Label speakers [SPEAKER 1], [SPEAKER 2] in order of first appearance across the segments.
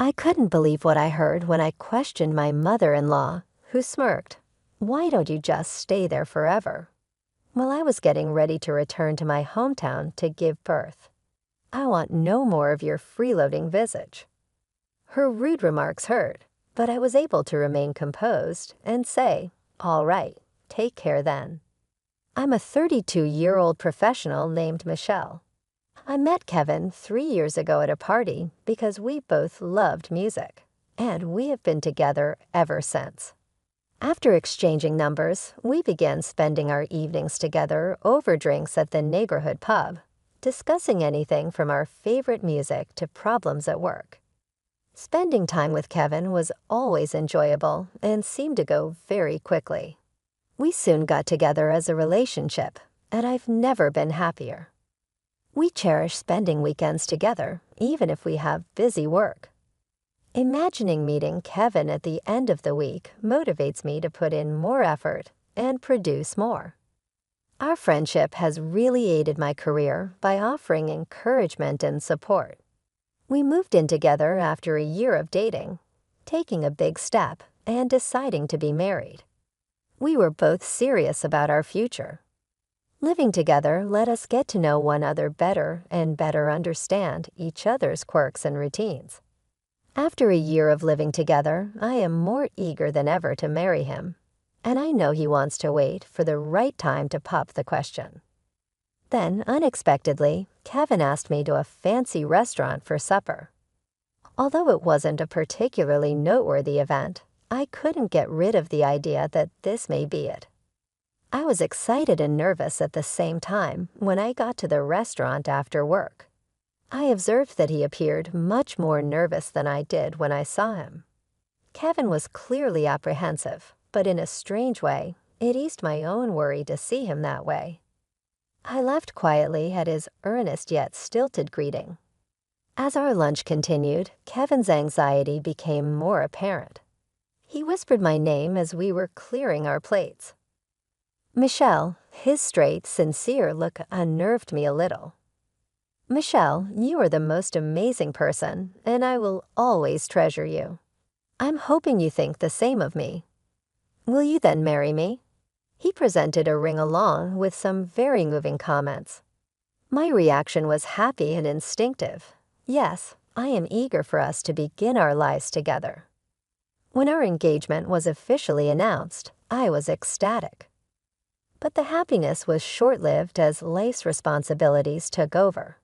[SPEAKER 1] I couldn't believe what I heard when I questioned my mother-in-law, who smirked. "Why don't you just stay there forever?" Well, I was getting ready to return to my hometown to give birth. "I want no more of your freeloading visage." Her rude remarks hurt, but I was able to remain composed and say, "All right, take care then." I'm a 32-year-old professional named Michelle. I met Kevin 3 years ago at a party because we both loved music, and we have been together ever since. After exchanging numbers, we began spending our evenings together over drinks at the neighborhood pub, discussing anything from our favorite music to problems at work. Spending time with Kevin was always enjoyable and seemed to go very quickly. We soon got together as a relationship, and I've never been happier. We cherish spending weekends together, even if we have busy work. Imagining meeting Kevin at the end of the week motivates me to put in more effort and produce more. Our friendship has really aided my career by offering encouragement and support. We moved in together after a year of dating, taking a big step and deciding to be married. We were both serious about our future. Living together let us get to know one another better and better understand each other's quirks and routines. After a year of living together, I am more eager than ever to marry him, and I know he wants to wait for the right time to pop the question. Then, unexpectedly, Kevin asked me to a fancy restaurant for supper. Although it wasn't a particularly noteworthy event, I couldn't get rid of the idea that this may be it. I was excited and nervous at the same time when I got to the restaurant after work. I observed that he appeared much more nervous than I did when I saw him. Kevin was clearly apprehensive, but in a strange way, it eased my own worry to see him that way. I left quietly at his earnest yet stilted greeting. As our lunch continued, Kevin's anxiety became more apparent. He whispered my name as we were clearing our plates. "Michelle," his straight, sincere look unnerved me a little. "Michelle, you are the most amazing person, and I will always treasure you. I'm hoping you think the same of me. Will you then marry me?" He presented a ring along with some very moving comments. My reaction was happy and instinctive. Yes, I am eager for us to begin our lives together. When our engagement was officially announced, I was ecstatic. But the happiness was short-lived as life's responsibilities took over.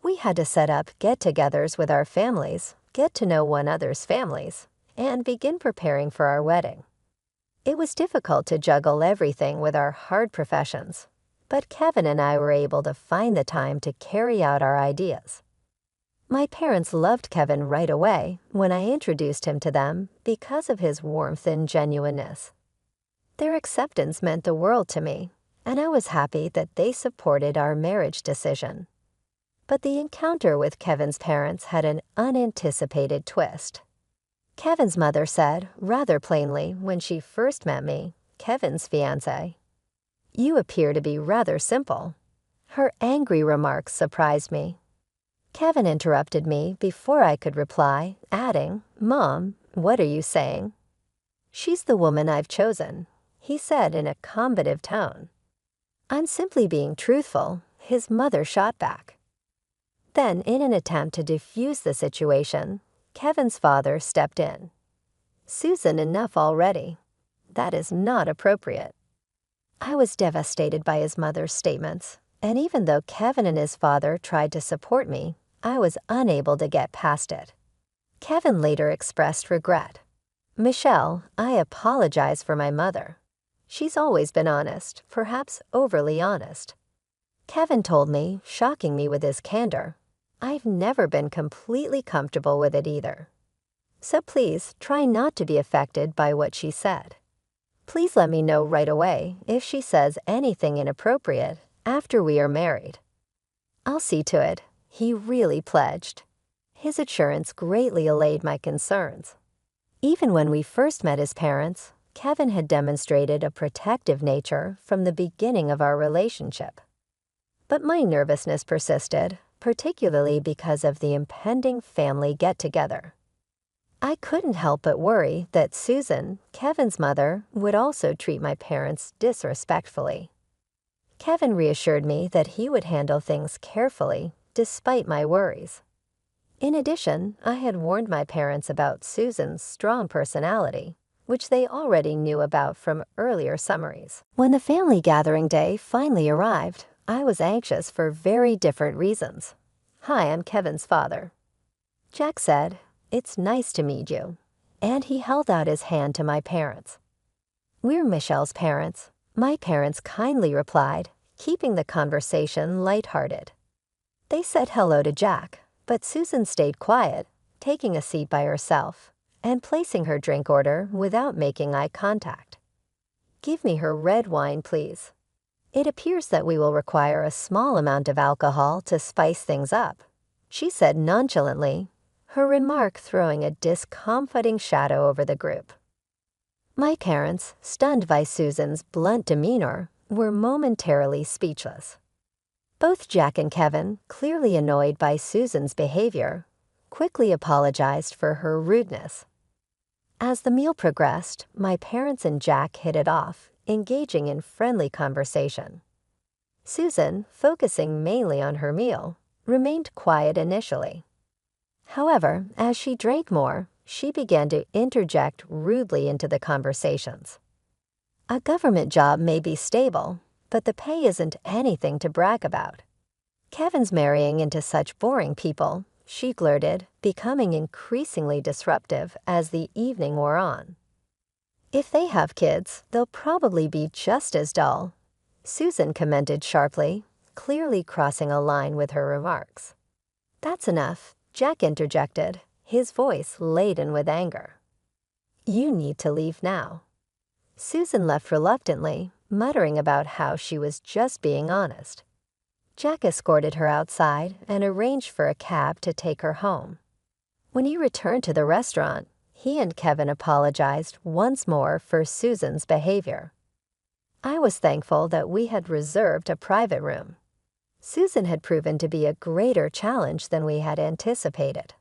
[SPEAKER 1] We had to set up get-togethers with our families, get to know one another's families, and begin preparing for our wedding. It was difficult to juggle everything with our hard professions, but Kevin and I were able to find the time to carry out our ideas. My parents loved Kevin right away when I introduced him to them because of his warmth and genuineness. Their acceptance meant the world to me, and I was happy that they supported our marriage decision. But the encounter with Kevin's parents had an unanticipated twist. Kevin's mother said, rather plainly when she first met me, Kevin's fiancé, "You appear to be rather simple." Her angry remarks surprised me. Kevin interrupted me before I could reply, adding, "Mom, what are you saying?" "She's the woman I've chosen," he said in a combative tone. "I'm simply being truthful," his mother shot back. Then, in an attempt to defuse the situation, Kevin's father stepped in. "Susan, enough already. That is not appropriate." I was devastated by his mother's statements, and even though Kevin and his father tried to support me, I was unable to get past it. Kevin later expressed regret. "Michelle, I apologize for my mother. She's always been honest, perhaps overly honest." Kevin told me, shocking me with his candor, "I've never been completely comfortable with it either. So please try not to be affected by what she said. Please let me know right away if she says anything inappropriate after we are married." "I'll see to it," he really pledged. His assurance greatly allayed my concerns. Even when we first met his parents, Kevin had demonstrated a protective nature from the beginning of our relationship. But my nervousness persisted, particularly because of the impending family get-together. I couldn't help but worry that Susan, Kevin's mother, would also treat my parents disrespectfully. Kevin reassured me that he would handle things carefully, despite my worries. In addition, I had warned my parents about Susan's strong personality, which they already knew about from earlier summaries. When the family gathering day finally arrived, I was anxious for very different reasons. "Hi, I'm Kevin's father." Jack said, "It's nice to meet you," and he held out his hand to my parents. "We're Michelle's parents," my parents kindly replied, keeping the conversation lighthearted. They said hello to Jack, but Susan stayed quiet, taking a seat by herself and placing her drink order without making eye contact. "Give me her red wine, please. It appears that we will require a small amount of alcohol to spice things up," she said nonchalantly, her remark throwing a discomforting shadow over the group. My parents, stunned by Susan's blunt demeanor, were momentarily speechless. Both Jack and Kevin, clearly annoyed by Susan's behavior, quickly apologized for her rudeness. As the meal progressed, my parents and Jack hit it off, engaging in friendly conversation. Susan, focusing mainly on her meal, remained quiet initially. However, as she drank more, she began to interject rudely into the conversations. "A government job may be stable, but the pay isn't anything to brag about. Kevin's marrying into such boring people," she blurted, becoming increasingly disruptive as the evening wore on. "If they have kids, they'll probably be just as dull," Susan commented sharply, clearly crossing a line with her remarks. "That's enough," Jack interjected, his voice laden with anger. "You need to leave now." Susan left reluctantly, muttering about how she was just being honest. Jack escorted her outside and arranged for a cab to take her home. When he returned to the restaurant, he and Kevin apologized once more for Susan's behavior. I was thankful that we had reserved a private room. Susan had proven to be a greater challenge than we had anticipated.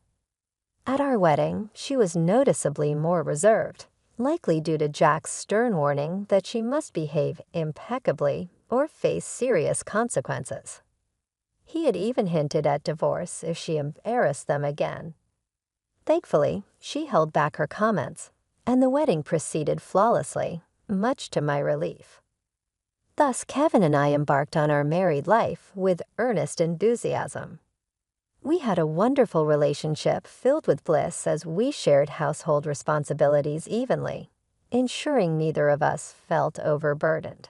[SPEAKER 1] At our wedding, she was noticeably more reserved, likely due to Jack's stern warning that she must behave impeccably or face serious consequences. He had even hinted at divorce if she embarrassed them again. Thankfully, she held back her comments, and the wedding proceeded flawlessly, much to my relief. Thus, Kevin and I embarked on our married life with earnest enthusiasm. We had a wonderful relationship filled with bliss as we shared household responsibilities evenly, ensuring neither of us felt overburdened.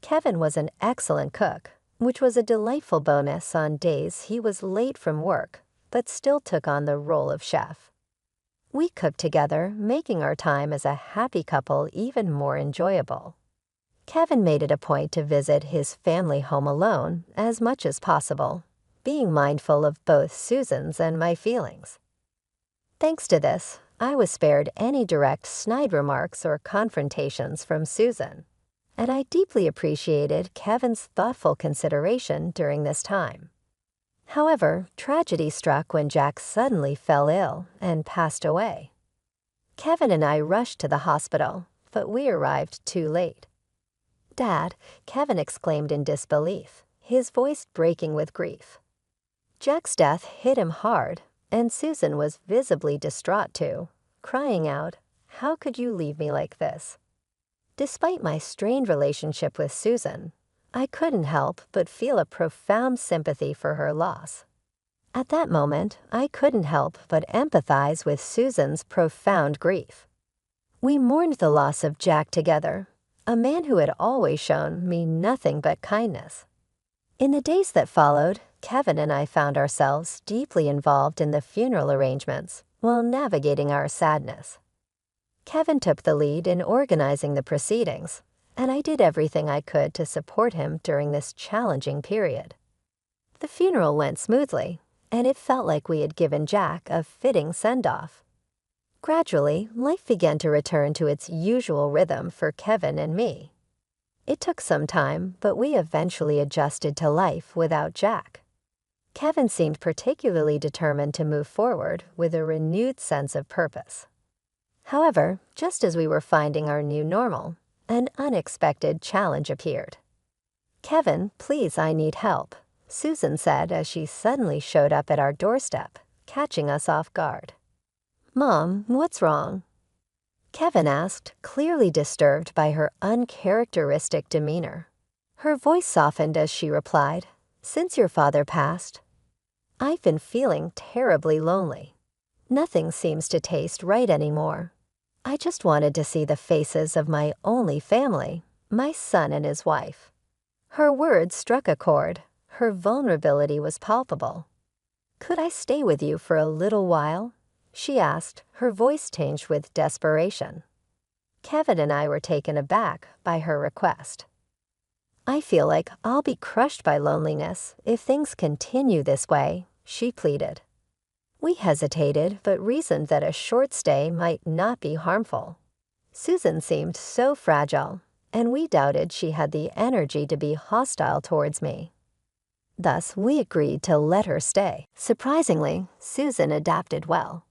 [SPEAKER 1] Kevin was an excellent cook, which was a delightful bonus on days he was late from work, but still took on the role of chef. We cooked together, making our time as a happy couple even more enjoyable. Kevin made it a point to visit his family home alone as much as possible, being mindful of both Susan's and my feelings. Thanks to this, I was spared any direct snide remarks or confrontations from Susan, and I deeply appreciated Kevin's thoughtful consideration during this time. However, tragedy struck when Jack suddenly fell ill and passed away. Kevin and I rushed to the hospital, but we arrived too late. "Dad," Kevin exclaimed in disbelief, his voice breaking with grief. Jack's death hit him hard, and Susan was visibly distraught too, crying out, "How could you leave me like this?" Despite my strained relationship with Susan, I couldn't help but feel a profound sympathy for her loss. At that moment, I couldn't help but empathize with Susan's profound grief. We mourned the loss of Jack together, a man who had always shown me nothing but kindness. In the days that followed, Kevin and I found ourselves deeply involved in the funeral arrangements while navigating our sadness. Kevin took the lead in organizing the proceedings, and I did everything I could to support him during this challenging period. The funeral went smoothly, and it felt like we had given Jack a fitting send-off. Gradually, life began to return to its usual rhythm for Kevin and me. It took some time, but we eventually adjusted to life without Jack. Kevin seemed particularly determined to move forward with a renewed sense of purpose. However, just as we were finding our new normal, an unexpected challenge appeared. "Kevin, please, I need help," Susan said as she suddenly showed up at our doorstep, catching us off guard. "Mom, what's wrong?" Kevin asked, clearly disturbed by her uncharacteristic demeanor. Her voice softened as she replied, "Since your father passed, I've been feeling terribly lonely. Nothing seems to taste right anymore. I just wanted to see the faces of my only family, my son and his wife." Her words struck a chord. Her vulnerability was palpable. "Could I stay with you for a little while?" she asked, her voice tinged with desperation. Kevin and I were taken aback by her request. "I feel like I'll be crushed by loneliness if things continue this way," she pleaded. We hesitated but reasoned that a short stay might not be harmful. Susan seemed so fragile, and we doubted she had the energy to be hostile towards me. Thus, we agreed to let her stay. Surprisingly, Susan adapted well.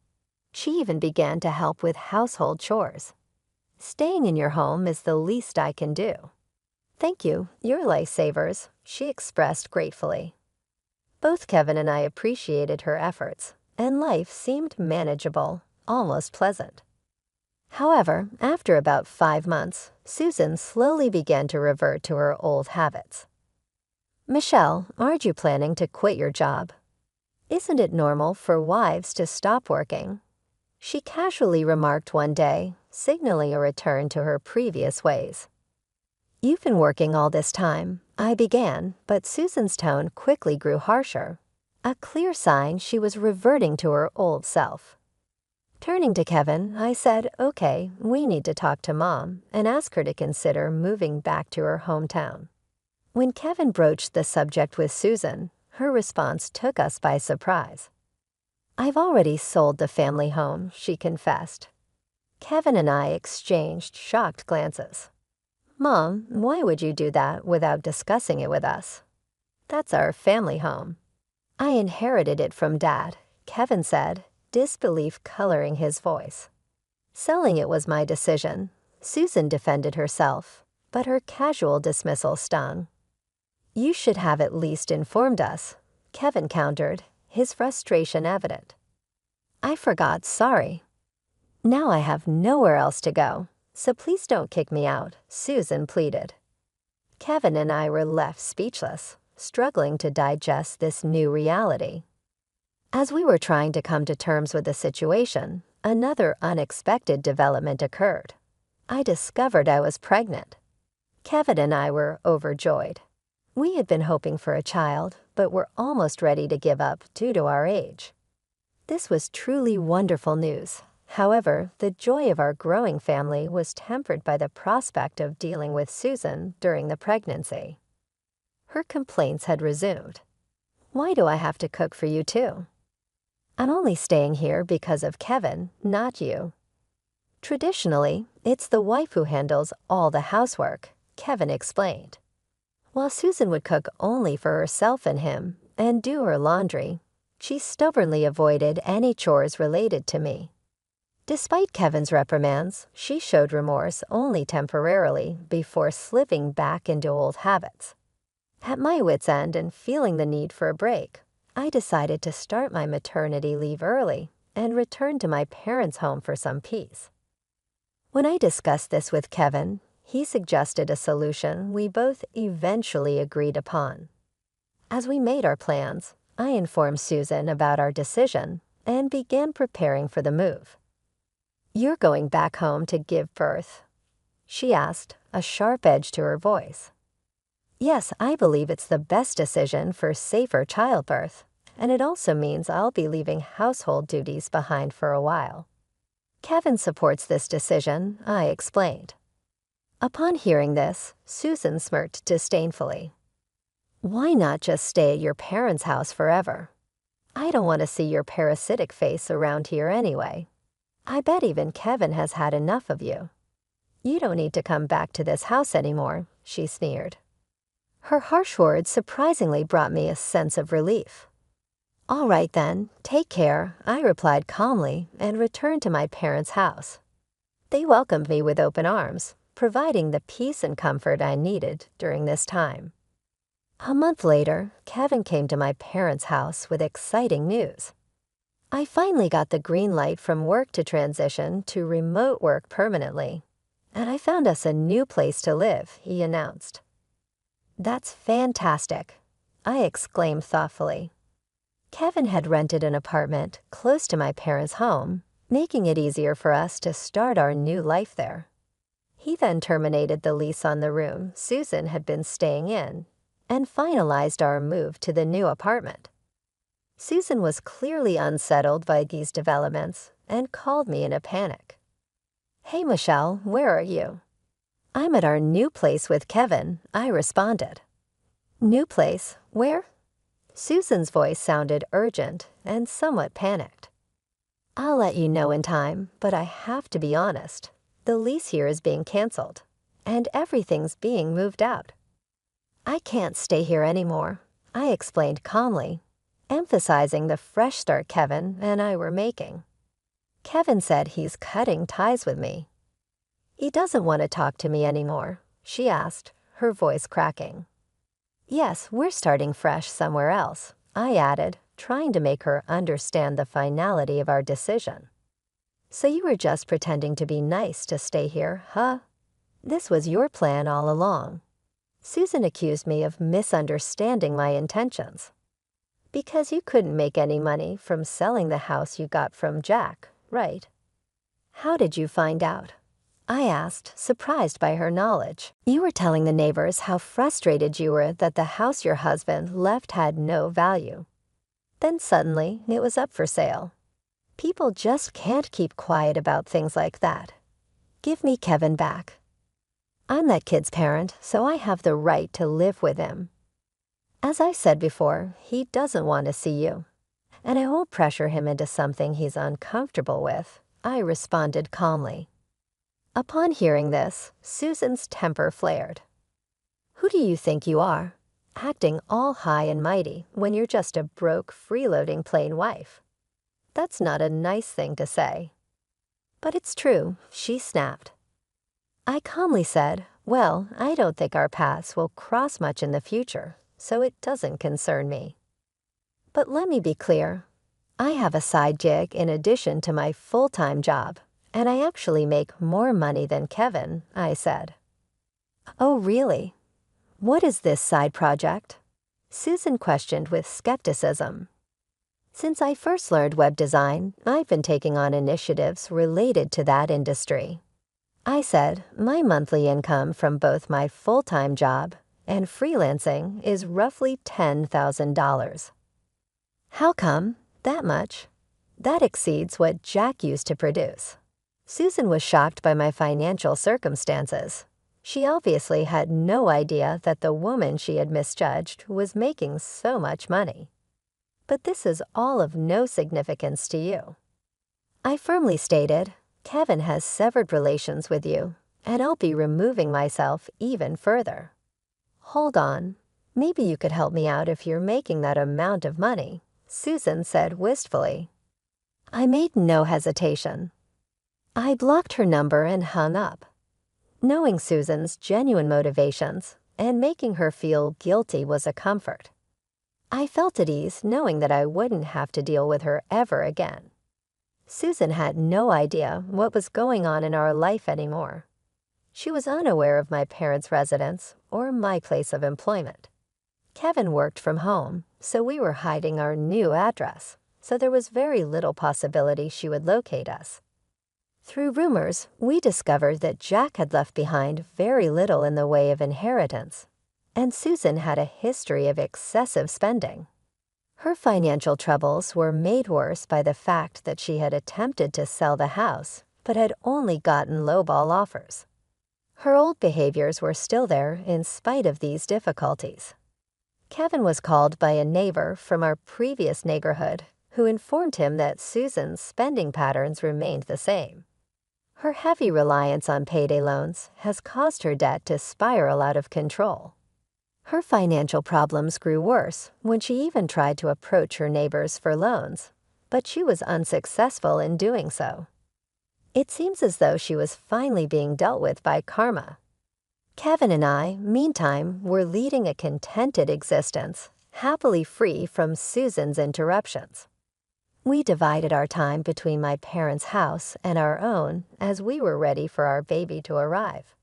[SPEAKER 1] She even began to help with household chores. "Staying in your home is the least I can do." "Thank you, you're lifesavers," she expressed gratefully. Both Kevin and I appreciated her efforts, and life seemed manageable, almost pleasant. However, after about 5 months, Susan slowly began to revert to her old habits. "Michelle, aren't you planning to quit your job? Isn't it normal for wives to stop working?" she casually remarked one day, signaling a return to her previous ways. "You've been working all this time," I began, but Susan's tone quickly grew harsher, a clear sign she was reverting to her old self. Turning to Kevin, I said, "Okay, we need to talk to Mom and ask her to consider moving back to her hometown." When Kevin broached the subject with Susan, her response took us by surprise. "I've already sold the family home," she confessed. Kevin and I exchanged shocked glances. "Mom, why would you do that without discussing it with us?" "That's our family home. I inherited it from Dad," Kevin said, disbelief coloring his voice. "Selling it was my decision," Susan defended herself, but her casual dismissal stung. "You should have at least informed us," Kevin countered, his frustration evident. "I forgot, sorry." "Now I have nowhere else to go, so please don't kick me out," Susan pleaded. Kevin and I were left speechless, struggling to digest this new reality. As we were trying to come to terms with the situation, another unexpected development occurred. I discovered I was pregnant. Kevin and I were overjoyed. We had been hoping for a child, but were almost ready to give up due to our age. This was truly wonderful news. However, the joy of our growing family was tempered by the prospect of dealing with Susan during the pregnancy. Her complaints had resumed. "Why do I have to cook for you too?" "I'm only staying here because of Kevin, not you." "Traditionally, it's the wife who handles all the housework," Kevin explained. While Susan would cook only for herself and him and do her laundry, she stubbornly avoided any chores related to me. Despite Kevin's reprimands, she showed remorse only temporarily before slipping back into old habits. At my wit's end and feeling the need for a break, I decided to start my maternity leave early and return to my parents' home for some peace. When I discussed this with Kevin, he suggested a solution we both eventually agreed upon. As we made our plans, I informed Susan about our decision and began preparing for the move. "You're going back home to give birth?" she asked, a sharp edge to her voice. "Yes, I believe it's the best decision for safer childbirth, and it also means I'll be leaving household duties behind for a while." Kevin supports this decision, I explained. Upon hearing this, Susan smirked disdainfully. "Why not just stay at your parents' house forever? I don't want to see your parasitic face around here anyway. I bet even Kevin has had enough of you. You don't need to come back to this house anymore," she sneered. Her harsh words surprisingly brought me a sense of relief. All right then, take care, I replied calmly and returned to my parents' house. They welcomed me with open arms, providing the peace and comfort I needed during this time. A month later, Kevin came to my parents' house with exciting news. I finally got the green light from work to transition to remote work permanently, and I found us a new place to live, he announced. That's fantastic, I exclaimed thoughtfully. Kevin had rented an apartment close to my parents' home, making it easier for us to start our new life there. He then terminated the lease on the room Susan had been staying in and finalized our move to the new apartment. Susan was clearly unsettled by these developments and called me in a panic. "Hey, Michelle, where are you?" "I'm at our new place with Kevin," I responded. "New place? Where?" Susan's voice sounded urgent and somewhat panicked. "I'll let you know in time, but I have to be honest. The lease here is being canceled, and everything's being moved out." "I can't stay here anymore," I explained calmly, emphasizing the fresh start Kevin and I were making. "Kevin said he's cutting ties with me." "He doesn't want to talk to me anymore?" she asked, her voice cracking. "Yes, we're starting fresh somewhere else," I added, trying to make her understand the finality of our decision. "So you were just pretending to be nice to stay here, huh? This was your plan all along." Susan accused me of misunderstanding my intentions. "Because you couldn't make any money from selling the house you got from Jack, right?" "How did you find out?" I asked, surprised by her knowledge. "You were telling the neighbors how frustrated you were that the house your husband left had no value. Then suddenly, it was up for sale. People just can't keep quiet about things like that. Give me Kevin back. I'm that kid's parent, so I have the right to live with him. As I said before, he doesn't want to see you, and I won't pressure him into something he's uncomfortable with," I responded calmly. Upon hearing this, Susan's temper flared. "Who do you think you are, acting all high and mighty when you're just a broke, freeloading plain wife? That's not a nice thing to say." "But it's true," she snapped. I calmly said, "Well, I don't think our paths will cross much in the future, so it doesn't concern me. But let me be clear. I have a side gig in addition to my full-time job, and I actually make more money than Kevin," I said. "Oh, really? What is this side project?" Susan questioned with skepticism. "Since I first learned web design, I've been taking on initiatives related to that industry." I said, "My monthly income from both my full-time job and freelancing is roughly $10,000. "How come? That much? That exceeds what Jack used to produce." Susan was shocked by my financial circumstances. She obviously had no idea that the woman she had misjudged was making so much money. "But this is all of no significance to you." I firmly stated, "Kevin has severed relations with you, and I'll be removing myself even further." "Hold on. Maybe you could help me out if you're making that amount of money," Susan said wistfully. I made no hesitation. I blocked her number and hung up. Knowing Susan's genuine motivations and making her feel guilty was a comfort. I felt at ease knowing that I wouldn't have to deal with her ever again. Susan had no idea what was going on in our life anymore. She was unaware of my parents' residence or my place of employment. Kevin worked from home, so we were hiding our new address, so there was very little possibility she would locate us. Through rumors, we discovered that Jack had left behind very little in the way of inheritance, and Susan had a history of excessive spending. Her financial troubles were made worse by the fact that she had attempted to sell the house, but had only gotten lowball offers. Her old behaviors were still there in spite of these difficulties. Kevin was called by a neighbor from our previous neighborhood who informed him that Susan's spending patterns remained the same. Her heavy reliance on payday loans has caused her debt to spiral out of control. Her financial problems grew worse when she even tried to approach her neighbors for loans, but she was unsuccessful in doing so. It seems as though she was finally being dealt with by karma. Kevin and I, meantime, were leading a contented existence, happily free from Susan's interruptions. We divided our time between my parents' house and our own as we were ready for our baby to arrive.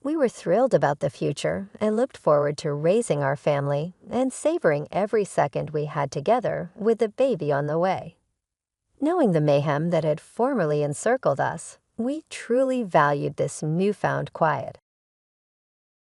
[SPEAKER 1] We were thrilled about the future and looked forward to raising our family and savoring every second we had together with the baby on the way. Knowing the mayhem that had formerly encircled us, we truly valued this newfound quiet.